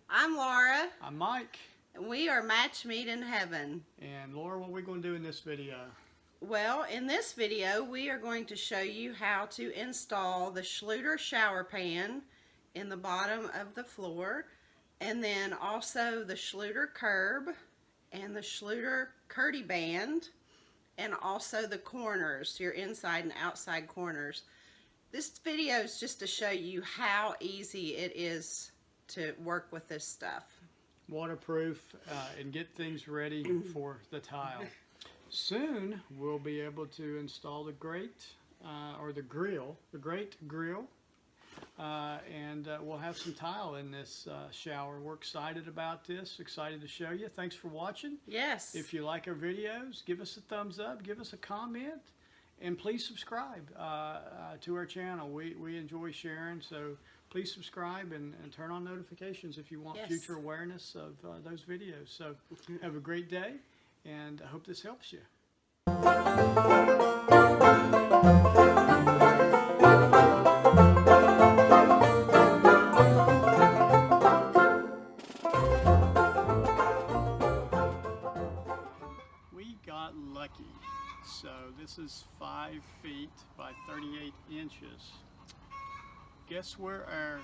I'm Laura. I'm Mike. And we are Match Made in Heaven. And Laura, what are we going to do in this video? Well, in this video, we are going to show you how to install the Schluter shower pan in the bottom of the floor, and then also the Schluter curb and the Schluter Kerdi band, and also the corners, your inside and outside corners. This video is just to show you how easy it is to work with this stuff. Waterproof and get things ready for the tile. Soon we'll be able to install the grate or the grate grill, and we'll have some tile in this shower. We're excited about this, excited to show you. Thanks for watching. Yes. If you like our videos, give us a thumbs up, give us a comment, and please subscribe to our channel. We enjoy sharing, so please subscribe and turn on notifications if you want future awareness of those videos. So have a great day, and I hope this helps you. We got lucky. So this is 5 feet by 38 inches. Guess where our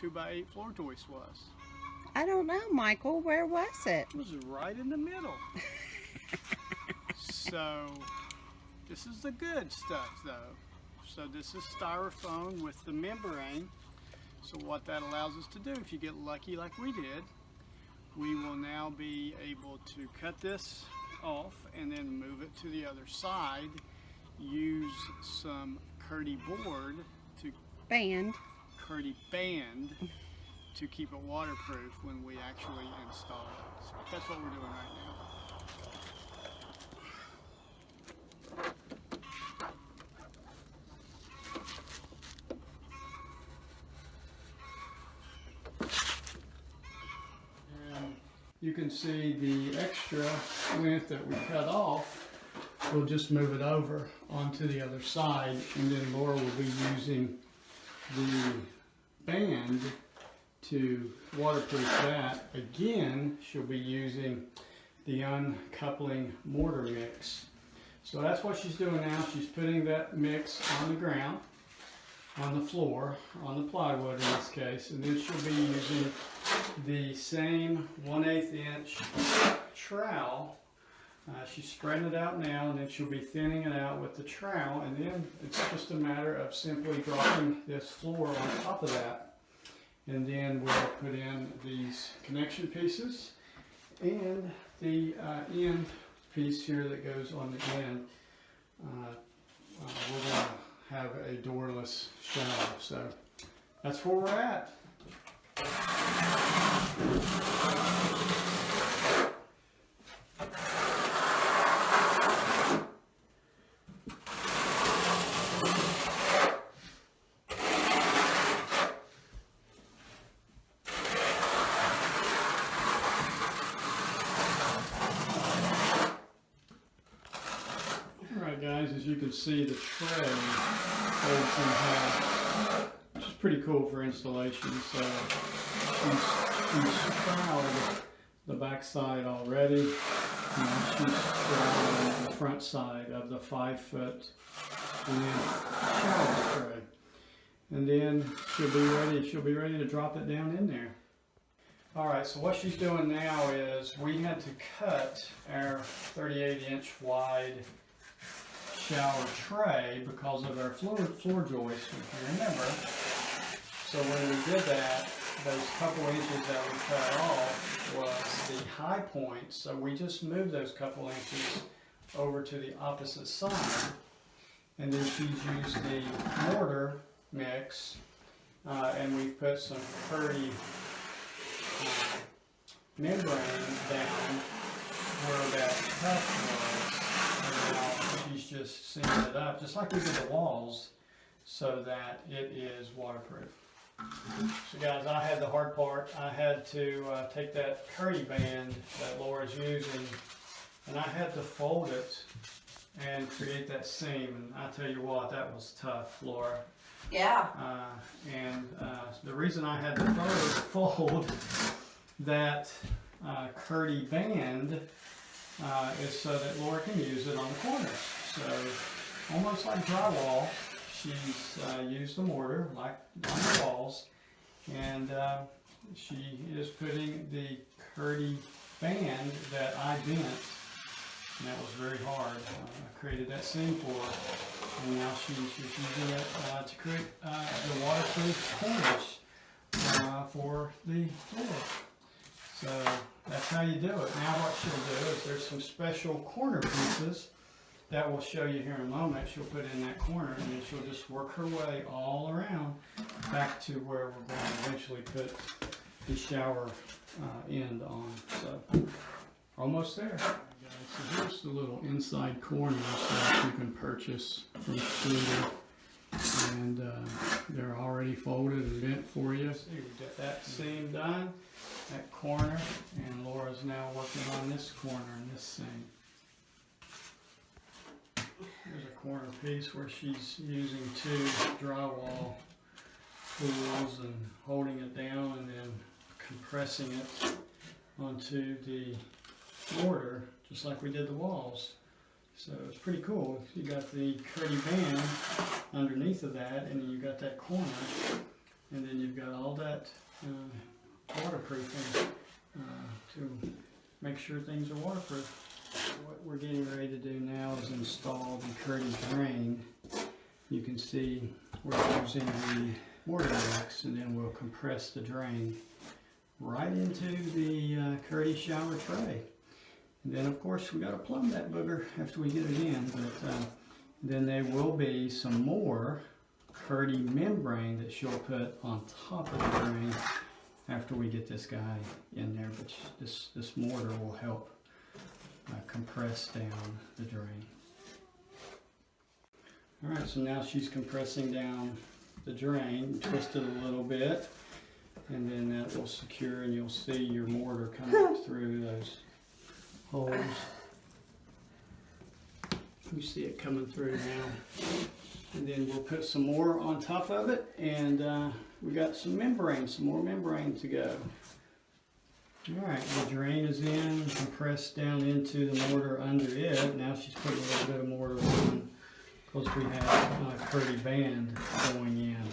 2x8 floor joist was? I don't know, Michael. Where was it? It was right in the middle. So this is the good stuff though. So this is styrofoam with the membrane. So what that allows us to do, if you get lucky like we did, we will now be able to cut this off and then move it to the other side. Use some Kerdi-Board to Kerdi band to keep it waterproof when we actually install it. So that's what we're doing right now. And you can see the extra length that we cut off. We'll just move it over onto the other side, and then Laura will be using the band to waterproof that. Again, she'll be using the Uncoupling mortar mix. So that's what she's doing now. She's putting that mix on the ground, on the floor, on the plywood in this case, and then she'll be using the same 1/8 inch trowel. She's spreading it out now, and then she'll be thinning it out with the trowel, and then it's just a matter of simply dropping this floor on top of that. And then we'll put in these connection pieces and the end piece here that goes on the end. We're going to have a doorless shower, so that's where we're at. Guys, as you can see, the tray folds in half, which is pretty cool for installation. So she's troweled the back side already. Now she's troweled the front side of the 5 foot and then shower tray. And then she'll be ready to drop it down in there. Alright, so what she's doing now is we had to cut our 38 inch wide shower tray because of our floor joist, if you remember. So when we did that, those couple inches that we cut off was the high point, so we just moved those couple inches over to the opposite side, and then she's used the mortar mix, and we've put some Kerdi membrane down where that cut was. She's just sealing it up, just like we did the walls, so that it is waterproof. So guys, I had the hard part. I had to take that Kerdi band that Laura's using, and I had to fold it and create that seam. And I tell you what, that was tough, Laura. Yeah. The reason I had to fold that Kerdi band is so that Laura can use it on the corners. So almost like drywall, she's used the mortar like on the walls, and she is putting the Kerdi band that I bent, and that was very hard. I created that seam for her, and now she's using it to create the waterproof corners for the floor. So that's how you do it. Now what she'll do is there's some special corner pieces that we'll show you here in a moment. She'll put in that corner, and then she'll just work her way all around back to where we're going to eventually put the shower end on. So almost there. So here's the little inside corners that you can purchase from Schluter, and they're already folded and bent for you. So you get that seam done, that corner, and Laura's now working on this corner and this seam. There's a corner piece where she's using two drywall tools and holding it down and then compressing it onto the mortar, just like we did the walls. So it's pretty cool. You got the Kerdi band underneath of that, and then you got that corner, and then you've got all that waterproofing to make sure things are waterproof. What we're getting ready to do now is install the Kerdi drain. You can see we're using the mortar wax, and then we'll compress the drain right into the Kerdi shower tray. And then of course we got to plumb that booger after we get it in, but then there will be some more Kerdi membrane that she'll put on top of the drain after we get this guy in there, but this mortar will help compress down the drain. Alright, so now she's compressing down the drain, twist it a little bit, and then that will secure, and you'll see your mortar coming through those holes. You see it coming through now. And then we'll put some more on top of it, and we got some more membrane to go. Alright, the drain is in, compressed down into the mortar under it. Now she's putting a little bit of mortar on, because we have a Kerdi band going in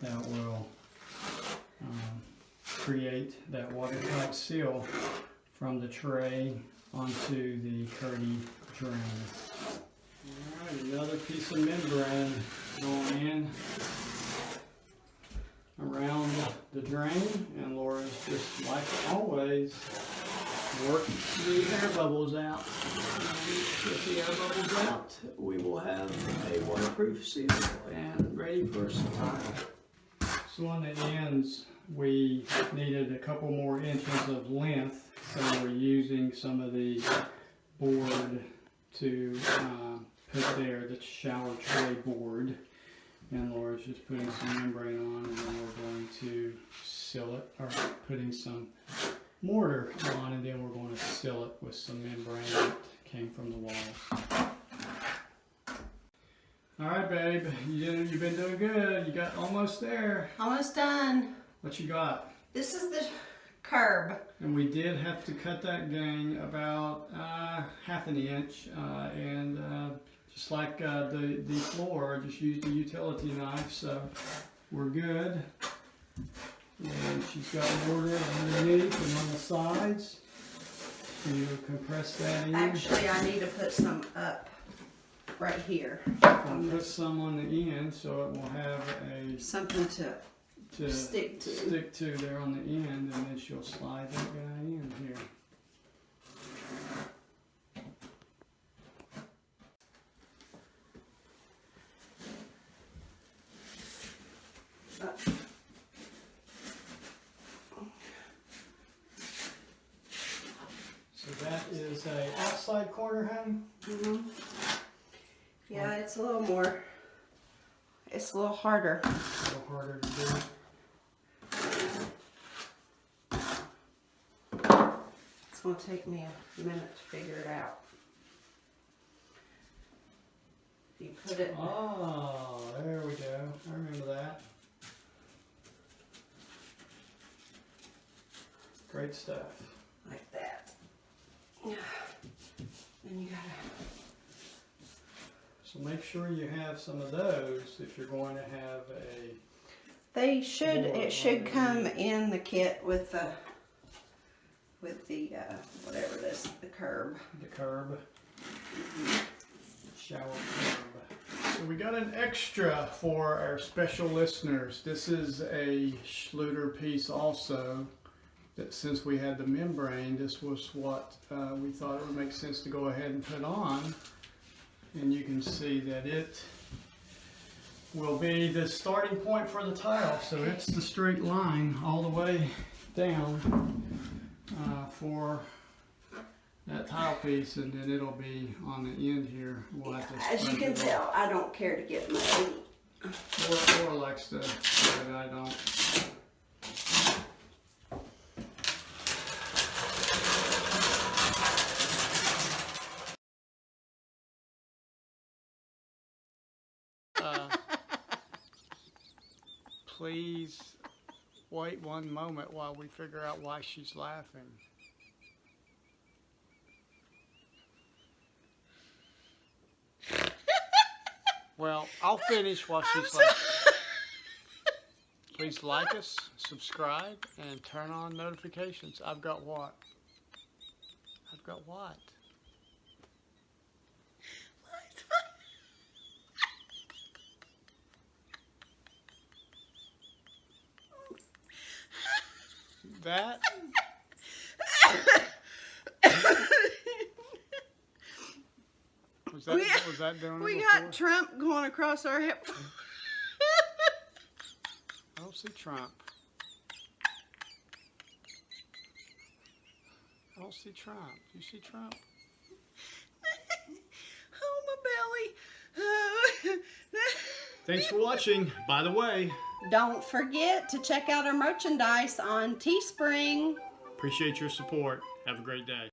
that will create that watertight seal from the tray onto the Kerdi drain. Alright, another piece of membrane going in around the drain, and Laura's just like always working the air bubbles out. With the air bubbles out, we will have a waterproof seal and ready for some time. So on the ends, we needed a couple more inches of length, so we're using some of the board to put there, the shower tray board. And Laura's just putting some membrane on, and then we're going to seal it, or putting some mortar on, and then we're going to seal it with some membrane that came from the walls. Alright babe, you've been doing good. You got almost there. Almost done. What you got? This is the curb. And we did have to cut that gang about half an inch, and just like the floor, just used a utility knife, so we're good. And she's got mortar underneath and on the sides. And you'll compress that in. Actually, I need to put some up right here. I'll put some on the end so it will have something to stick to there on the end, and then she'll slide that guy in here. So that is a outside corner, honey? Mm-hmm. Yeah, it's a little more, it's a little harder. A little harder to do. It's going to take me a minute to figure it out. You put it... Oh, there we go. I remember that. Great stuff. Like that. Then you gotta... So make sure you have some of those if you're going to have a... They should, it should come in the kit with the whatever it is, the curb. The curb. Shower curb. So we got an extra for our special listeners. This is a Schluter piece also. That since we had the membrane, this was what we thought it would make sense to go ahead and put on. And you can see that it will be the starting point for the tile. So it's the straight line all the way down for that tile piece, and then it'll be on the end here. We'll have to as you can tell, I don't care to get muddy. Laura likes to, but I don't. Please wait one moment while we figure out why she's laughing. Well, I'll finish while she's laughing. Please like us, subscribe, and turn on notifications. I've got what? I've got what? That? Was that doing it We before? got Trump going across our hip. I don't see Trump. I don't see Trump. Do you see Trump? Oh, my belly. Thanks for watching, by the way. Don't forget to check out our merchandise on Teespring. Appreciate your support. Have a great day.